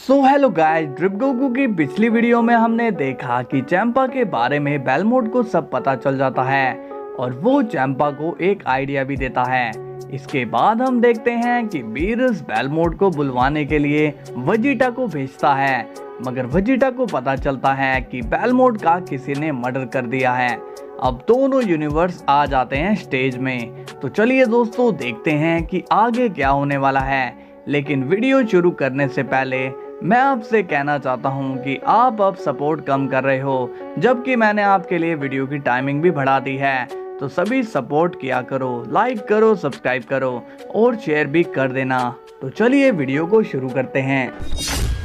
So hello guys, drip Goku की पिछली video में हमने देखा कि चैंपा के बारे में बेलमोट को सब पता चल जाता है और वो चैंपा को एक आइडिया भी देता है। इसके बाद हम देखते हैं कि बीरस बेलमोट को बुलवाने के लिए वेजिटा को भेजता है, मगर वेजिटा को पता चलता है कि बेलमोट का किसी ने मर्डर कर दिया है। अब दोनों यूनिवर्स आ जाते हैं स्टेज में। तो चलिए दोस्तों, देखते हैं कि आगे क्या होने वाला है। लेकिन वीडियो शुरू करने से पहले मैं आपसे कहना चाहता हूं कि आप अब सपोर्ट कम कर रहे हो, जबकि मैंने आपके लिए वीडियो की टाइमिंग भी बढ़ा दी है। तो सभी सपोर्ट किया करो, लाइक करो, सब्सक्राइब करो और शेयर भी कर देना। तो चलिए वीडियो को शुरू करते हैं।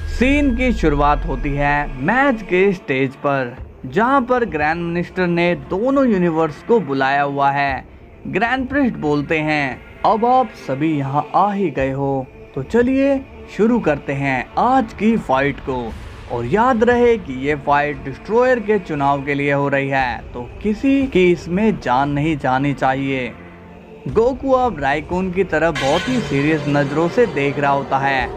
सीन की शुरुआत होती है मैच के स्टेज पर, जहां पर ग्रैंड मिनिस्टर ने दोनों यूनिवर्स को बुलाया हुआ है। ग्रैंड प्रिस्ट बोलते हैं, अब आप सभी यहाँ आ ही गए हो, तो चलिए शुरू करते हैं आज की फाइट को। और याद रहे कि ये फाइट डिस्ट्रॉयर के चुनाव के लिए हो रही है, तो किसी की इसमें जान नहीं जानी चाहिए। गोकू अब राइकून की तरफ बहुत ही सीरियस नजरों से देख रहा होता है।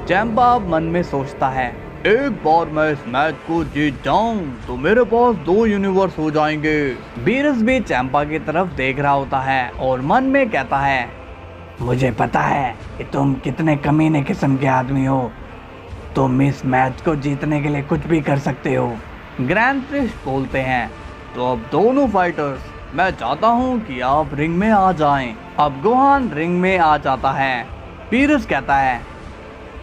चैंपा अब मन में सोचता है, एक बार मैं इस मैच को जीत जाऊं तो मेरे पास 2 यूनिवर्स हो जाएंगे। बीरस भी चैंपा की तरफ देख रहा होता है और मन में कहता है, मुझे पता है कि तुम कितने कमीने किस्म के आदमी हो, तुम इस मैच को जीतने के लिए कुछ भी कर सकते हो। ग्रैंड प्रिस्ट बोलते हैं, तो अब दोनों फाइटर्स, मैं चाहता हूं कि आप रिंग में आ जाएं। अब गोहान रिंग में आ जाता है। बीरस कहता है,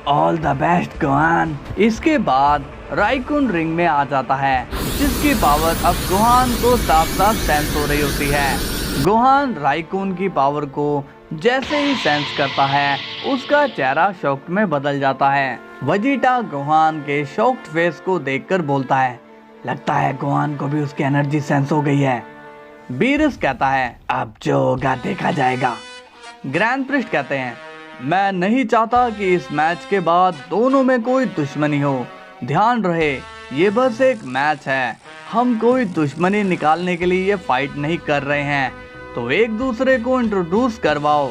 ऑल द बेस्ट गोहान। इसके बाद राइकून रिंग में आ जाता है, जिसकी पावर अब गोहान को साफ साफ सेंस हो रही होती है। गोहान राइकून की पावर को जैसे ही सेंस करता है, उसका चेहरा शॉक्ड में बदल जाता है। वेजिटा गोहान के शॉक्ड फेस को देखकर बोलता है, लगता है गोहान को भी उसकी एनर्जी सेंस हो गई है। बीरस कहता है, अब जो होगा देखा जाएगा। ग्रैंड प्रिस्ट कहते हैं, मैं नहीं चाहता कि इस मैच के बाद दोनों में कोई दुश्मनी हो। ध्यान रहे, ये बस एक मैच है, हम कोई दुश्मनी निकालने के लिए ये फाइट नहीं कर रहे हैं, तो एक दूसरे को इंट्रोड्यूस करवाओ।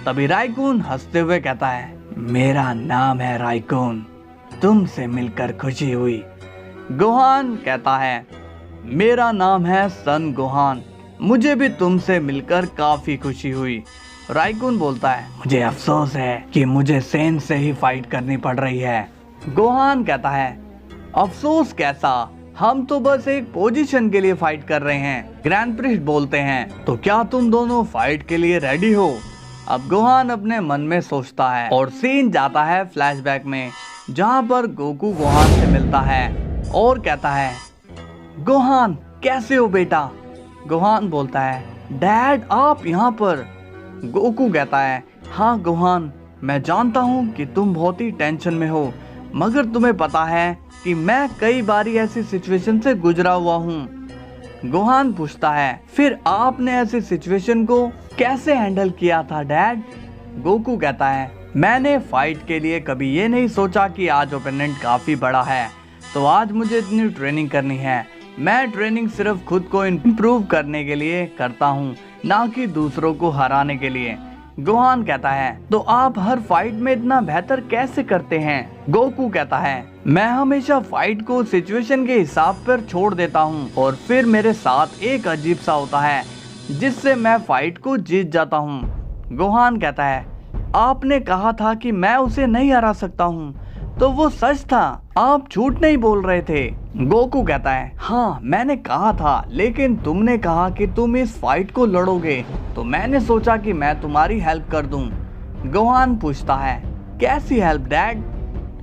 तभी राइकून हंसते हुए कहता है, मेरा नाम है राइकून, तुमसे मिलकर खुशी हुई। गोहान कहता है, मेरा नाम है सन गोहान, मुझे भी तुमसे मिलकर काफी खुशी हुई। राइकून बोलता है, मुझे अफसोस है कि मुझे सेन से ही फाइट करनी पड़ रही है। गोहान कहता है, अफसोस कैसा, हम तो बस एक पोजीशन के लिए फाइट कर रहे हैं। ग्रैंड प्रिस्ट बोलते हैं, तो क्या तुम दोनों फाइट के लिए रेडी हो? अब गोहान अपने मन में सोचता है और सीन जाता है फ्लैशबैक में, जहां पर गोकू गोहान से मिलता है और कहता है, गोहान कैसे हो बेटा? गोहान बोलता है, डैड आप यहाँ पर? गोकू कहता है, हाँ गोहान, मैं जानता हूँ कि तुम बहुत ही टेंशन में हो, मगर तुम्हें पता है कि मैं कई बारी ऐसी सिचुएशन से गुजरा हुआ हूँ। गोहान पूछता है, फिर आपने ऐसी सिचुएशन को कैसे हैंडल किया था डैड? गोकू कहता है, मैंने फाइट के लिए कभी ये नहीं सोचा कि आज ओपोनेंट काफी बड़ा है, तो आज मुझे इतनी ट्रेनिंग करनी है। मैं ट्रेनिंग सिर्फ खुद को इम्प्रूव करने के लिए करता हूँ, ना कि दूसरों को हराने के लिए। गोहान कहता है, तो आप हर फाइट में इतना बेहतर कैसे करते हैं? गोकू कहता है, मैं हमेशा फाइट को सिचुएशन के हिसाब पर छोड़ देता हूँ और फिर मेरे साथ एक अजीब सा होता है जिससे मैं फाइट को जीत जाता हूँ। गोहान कहता है, आपने कहा था कि मैं उसे नहीं हरा सकता हूँ, तो वो सच था, आप झूठ नहीं बोल रहे थे। गोकू कहता है, हाँ मैंने कहा था, लेकिन तुमने कहा कि तुम इस फाइट को लड़ोगे, तो मैंने सोचा कि मैं तुम्हारी हेल्प कर दूं। गोहान पूछता है, कैसी हेल्प डैड?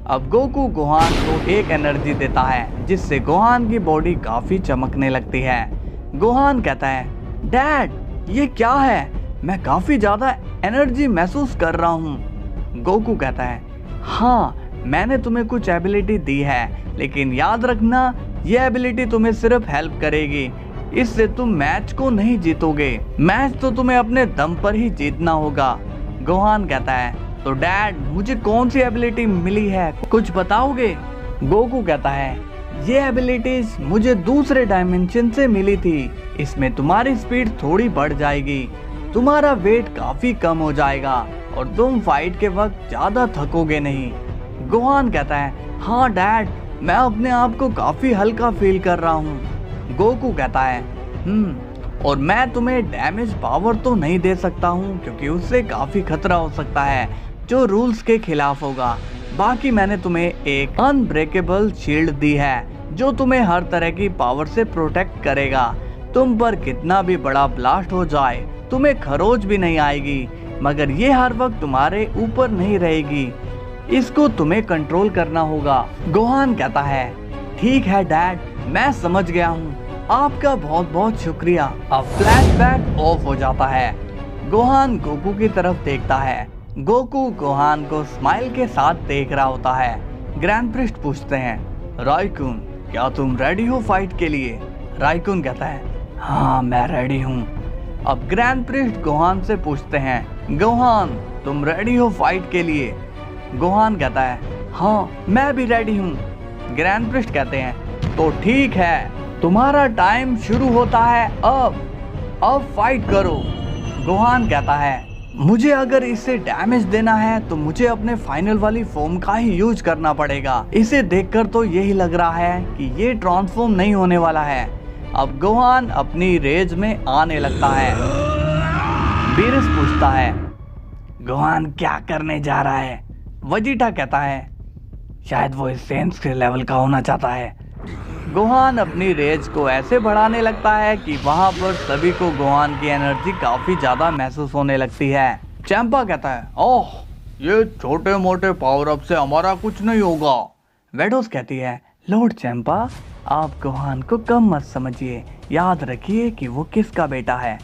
अब गोकू गोहान को एक एनर्जी देता है, जिससे गोहान की बॉडी काफी चमकने लगती है। गोहान कहता है, डैड ये क्या है? मैं काफी ज्यादा एनर्जी महसूस कर रहा हूँ। गोकू कहता है, हाँ मैंने तुम्हें कुछ एबिलिटी दी है, लेकिन याद रखना ये एबिलिटी तुम्हें सिर्फ हेल्प करेगी, इससे तुम मैच को नहीं जीतोगे। मैच तो तुम्हें अपने दम पर ही जीतना होगा। गोहान कहता है, तो डैड मुझे कौन सी एबिलिटी मिली है, कुछ बताओगे? गोकू कहता है, ये एबिलिटीज मुझे दूसरे डायमेंशन से मिली थी, इसमें तुम्हारी स्पीड थोड़ी बढ़ जाएगी, तुम्हारा वेट काफी कम हो जाएगा और तुम फाइट के वक्त ज्यादा थकोगे नहीं। गोहान कहता है, हाँ डैड, मैं अपने आप को काफी हल्का फील कर रहा हूँ। गोकू कहता है, और मैं तुम्हें डैमेज पावर तो नहीं दे सकता हूँ क्योंकि उससे काफी खतरा हो सकता है जो रूल्स के खिलाफ होगा। बाकी मैंने तुम्हें एक अनब्रेकेबल शील्ड दी है जो तुम्हें हर तरह की पावर से प्रोटेक्ट करेगा। तुम पर कितना भी बड़ा ब्लास्ट हो जाए तुम्हें खरोच भी नहीं आएगी, मगर ये हर वक्त तुम्हारे ऊपर नहीं रहेगी। इसको तुम्हें कंट्रोल करना होगा। गोहान कहता है, ठीक है डैड, मैं समझ गया हूँ, आपका बहुत बहुत शुक्रिया। अब फ्लैशबैक ऑफ हो जाता है। गोहान गोकू की तरफ देखता है। गोकू गोहान को स्माइल के साथ देख रहा होता है। ग्रैंड प्रिस्ट पूछते हैं, राइकुन, क्या तुम रेडी हो फाइट के लिए? राइकुन कहता है, हाँ मैं रेडी हूँ। अब ग्रैंड प्रिस्ट गोहान से पूछते हैं, गोहान तुम रेडी हो फाइट के लिए? गोहान कहता है, हाँ मैं भी रेडी हूँ। ग्रैंड प्रिस्ट कहते हैं, तो ठीक है, तुम्हारा टाइम शुरू होता है अब फाइट करो। गोहान कहता है, मुझे अगर इसे डैमेज देना है तो मुझे अपने फाइनल वाली फॉर्म का ही यूज करना पड़ेगा। इसे देखकर तो यही लग रहा है कि ये ट्रांसफॉर्म नहीं होने वाला है। अब गोहान अपनी रेज में आने लगता है। बीरस पूछता है, गोहान क्या करने जा रहा है? वजीटा कहता है, शायद वो इस सेंस के लेवल का होना चाहता है। गोहान अपनी रेज को ऐसे बढ़ाने लगता है कि वहां पर सभी को गोहान की एनर्जी काफी ज्यादा महसूस होने लगती है। चैंपा कहता है, ओह ये छोटे मोटे पावर अप से हमारा कुछ नहीं होगा। वेडोस कहती है, लॉर्ड चैंपा, आप गोहान को कम मत समझिए, याद रखिए कि वो किसका बेटा है।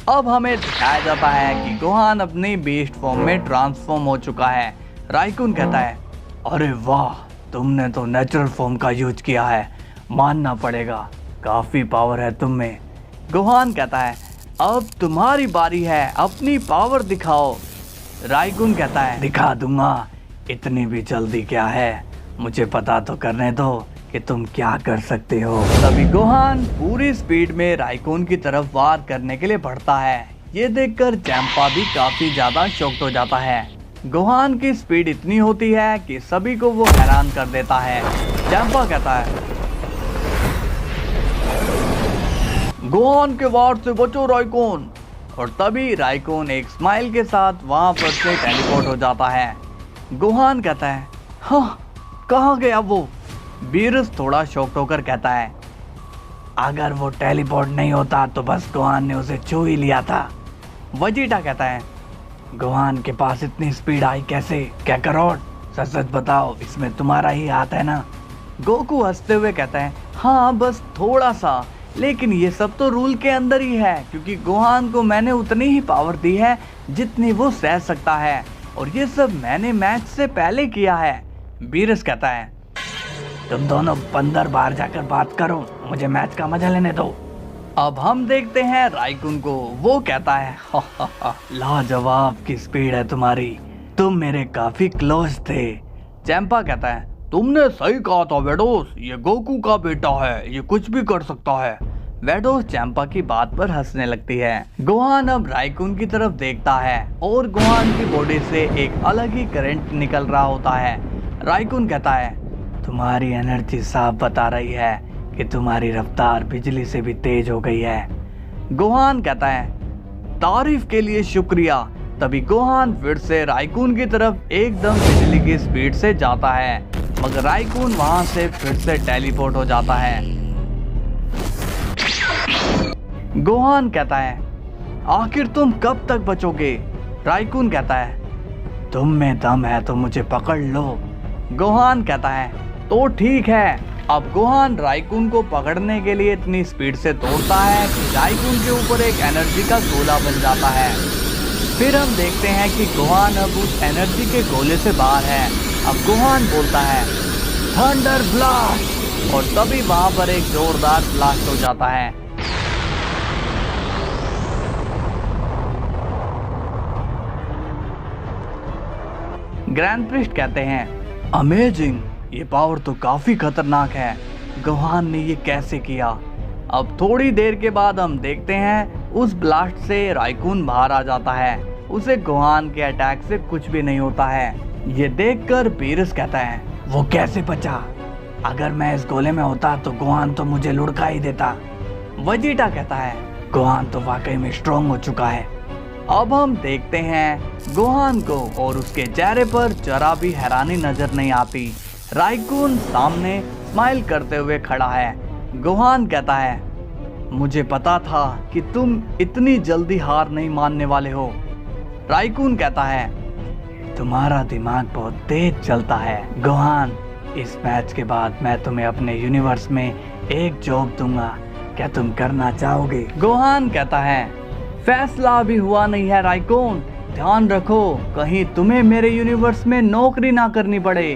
अब हमें दिखाया जाता है कि गोहान अपनी बीस्ट फॉर्म में ट्रांसफॉर्म हो चुका है। राइकुन कहता है, अरे वाह, तुमने तो नेचुरल फॉर्म का यूज किया है, मानना पड़ेगा, काफी पावर है तुम में। गोहान कहता है, अब तुम्हारी बारी है, अपनी पावर दिखाओ। राइकुन कहता है, दिखा दूंगा, इतनी भी जल्दी क्या है, मुझे पता तो करने दो कि तुम क्या कर सकते हो। तभी गोहान पूरी स्पीड में राइकुन की तरफ वार करने के लिए बढ़ता है। ये देखकर चैंपा भी काफी ज्यादा शॉक्ड हो जाता है। गोहान की स्पीड इतनी होती है कि सभी को वो हैरान कर देता है। चैंपा कहता है, गोहान के वार से बचो राइकुन। और तभी राइकुन एक स्माइल के साथ वहां पर से टेलीपोर्ट हो जाता है। गोहान कहता है, हाँ कहाँ गया वो? बीरस थोड़ा शॉक्ड होकर कहता है, अगर वो टेलीपोर्ट नहीं होता तो बस गोहान ने उसे छू ही लिया था। वजीटा कहता है, गोहान के पास इतनी स्पीड आई कैसे? कैकरोट, सच सच बताओ, इसमें तुम्हारा ही हाथ है ना? गोकू हंसते हुए कहता है, हाँ बस थोड़ा सा, लेकिन ये सब तो रूल के अंदर ही है क्योंकि गोहान को मैंने उतनी ही पावर दी है जितनी वो सह सकता है, और ये सब मैंने मैच से पहले किया है। बीरस कहता है, तुम दोनों अंदर बाहर जाकर बात करो, मुझे मैच का मजा लेने दो। अब हम देखते हैं राइकुन को। वो कहता है, लाजवाब की स्पीड है तुम्हारी, तुम मेरे काफी क्लोज थे। चैंपा कहता है, तुमने सही कहा था वेडोस, ये गोकू का बेटा है, ये कुछ भी कर सकता है। वेडोस चैंपा की बात पर हंसने लगती है। गोहान अब राइकुन की तरफ देखता है और गोहान की बॉडी से एक अलग ही करंट निकल रहा होता है। राइकुन कहता है, तुम्हारी एनर्जी साफ बता रही है कि तुम्हारी रफ्तार बिजली से भी तेज हो गई है। गोहान कहता है, तारीफ के लिए शुक्रिया। तभी गोहान फिर से राइकुन की तरफ एकदम बिजली की स्पीड से जाता है, मगर राइकुन वहां से फिर से टेलीपोर्ट हो जाता है। गोहान कहता है, आखिर तुम कब तक बचोगे? राइकुन कहता है, तुम में दम है तो मुझे पकड़ लो। गोहान कहता है, तो ठीक है। अब गोहान राइकुन को पकड़ने के लिए इतनी स्पीड से दौड़ता है कि राइकुन के ऊपर एक एनर्जी का गोला बन जाता है। फिर हम देखते हैं कि गोहान अब उस एनर्जी के गोले से बाहर है। अब गोहान बोलता है, थंडर ब्लास्ट, और तभी वहां पर एक जोरदार ब्लास्ट हो जाता है। ग्रैंड प्रिस्ट कहते हैं, अमेजिंग, ये पावर तो काफी खतरनाक है, गोहान ने ये कैसे किया? अब थोड़ी देर के बाद हम देखते हैं उस ब्लास्ट से राइकुन बाहर आ जाता है। उसे गोहान के अटैक से कुछ भी नहीं होता है। ये देखकर बीरस कहता है, वो कैसे बचा? अगर मैं इस गोले में होता तो गोहान तो मुझे लुढ़का ही देता। वेजिटा कहता है, गोहान तो वाकई में स्ट्रॉन्ग हो चुका है। अब हम देखते हैं गोहान को और उसके चेहरे पर जरा भी हैरानी नजर नहीं आती। राइकून सामने स्माइल करते हुए खड़ा है। गोहान कहता है, मुझे पता था कि तुम इतनी जल्दी हार नहीं मानने वाले हो। राइकून कहता है, तुम्हारा दिमाग बहुत तेज चलता है गोहान। इस मैच के बाद मैं तुम्हें अपने यूनिवर्स में एक जॉब दूंगा, क्या तुम करना चाहोगे? गोहान कहता है, फैसला अभी हुआ नहीं है राइकून, ध्यान रखो कहीं तुम्हें मेरे यूनिवर्स में नौकरी ना करनी पड़े।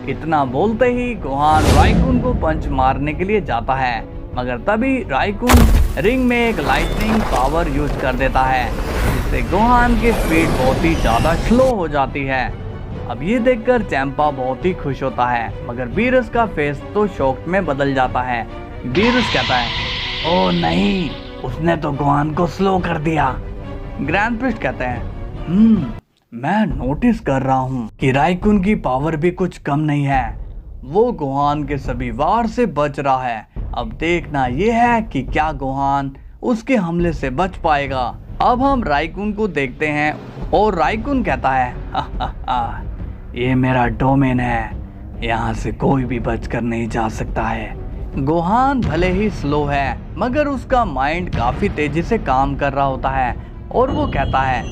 इतना बोलते ही गोहान राइकून को पंच मारने के लिए जाता है, मगर तभी राइकून रिंग में एक लाइटनिंग पावर यूज कर देता है, जिससे गोहान की स्पीड बहुत ही ज्यादा स्लो हो जाती है। अब ये देखकर चैंपा बहुत ही खुश होता है, मगर बीरस का फेस तो शॉक में बदल जाता है। बीरस कहता है, ओ नहीं, उसने तो गोहान को स्लो कर दिया। ग्रैंड प्रिस्ट कहते हैं, मैं नोटिस कर रहा हूँ कि राइकून की पावर भी कुछ कम नहीं है। वो गोहान के सभी वार से बच रहा है। अब देखना यह है कि क्या गोहान उसके हमले से बच पाएगा। अब हम राइकून को देखते हैं और राइकून कहता है, ये मेरा डोमेन है, यहाँ से कोई भी बचकर नहीं जा सकता है। गोहान भले ही स्लो है, मगर उसका माइंड काफी तेजी से काम कर रहा होता है और वो कहता है,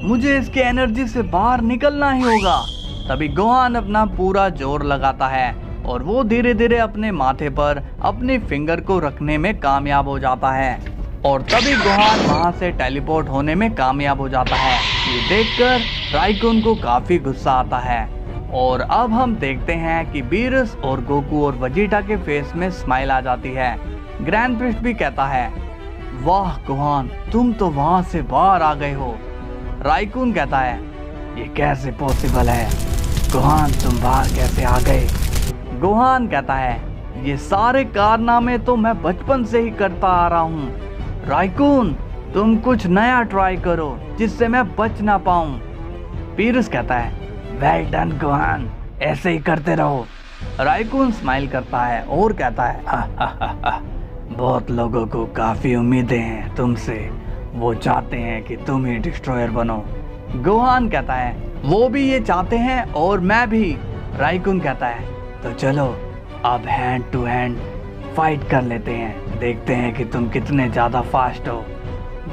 मुझे इसके एनर्जी से बाहर निकलना ही होगा। तभी गोहान अपना पूरा जोर लगाता है और वो धीरे धीरे अपने माथे पर अपनी फिंगर को रखने में कामयाब हो जाता है और तभी गोहान वहां से टेलीपोर्ट होने में कामयाब हो जाता है। ये देखकर राइकून को काफी गुस्सा आता है और अब हम देखते हैं कि बीरस और गोकू और वेजिटा के फेस में स्माइल आ जाती है। ग्रैंड प्रिस्ट भी कहता है, वाह गोहान, तुम तो वहां से बाहर आ गए हो। राइकून कहता है, ये कैसे पॉसिबल है गोहान, तुम बाहर कैसे आ गए? गोहान कहता है, ये सारे कारनामे तो मैं बचपन से ही करता आ रहा हूँ। राइकून, तुम कुछ नया ट्राई करो जिससे मैं बच ना पाऊँ। बीरस कहता है, वेल डन गोहान, ऐसे ही करते रहो। राइकून स्माइल करता है और कहता है, बहुत लोगों को काफी उम्मीदें हैं तुमसे, वो चाहते हैं कि तुम ही डिस्ट्रॉयर बनो। गोहान कहता है, वो भी ये चाहते हैं और मैं भी। राइकून कहता है, तो चलो अब हैंड टू हैंड फाइट कर लेते हैं, देखते हैं कि तुम कितने ज्यादा फास्ट हो।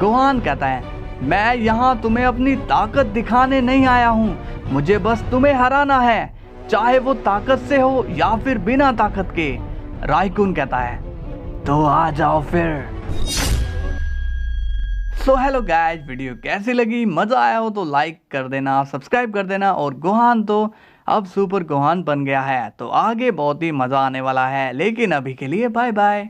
गोहान कहता है, मैं यहाँ तुम्हें अपनी ताकत दिखाने नहीं आया हूँ, मुझे बस तुम्हें हराना है, चाहे वो ताकत से हो या फिर बिना ताकत के। राइकून कहता है, तो आ जाओ फिर। सो हेलो गाइस, वीडियो कैसी लगी? मजा आया हो तो लाइक कर देना, सब्सक्राइब कर देना। और गोहान तो अब सुपर गोहान बन गया है, तो आगे बहुत ही मजा आने वाला है। लेकिन अभी के लिए बाय बाय।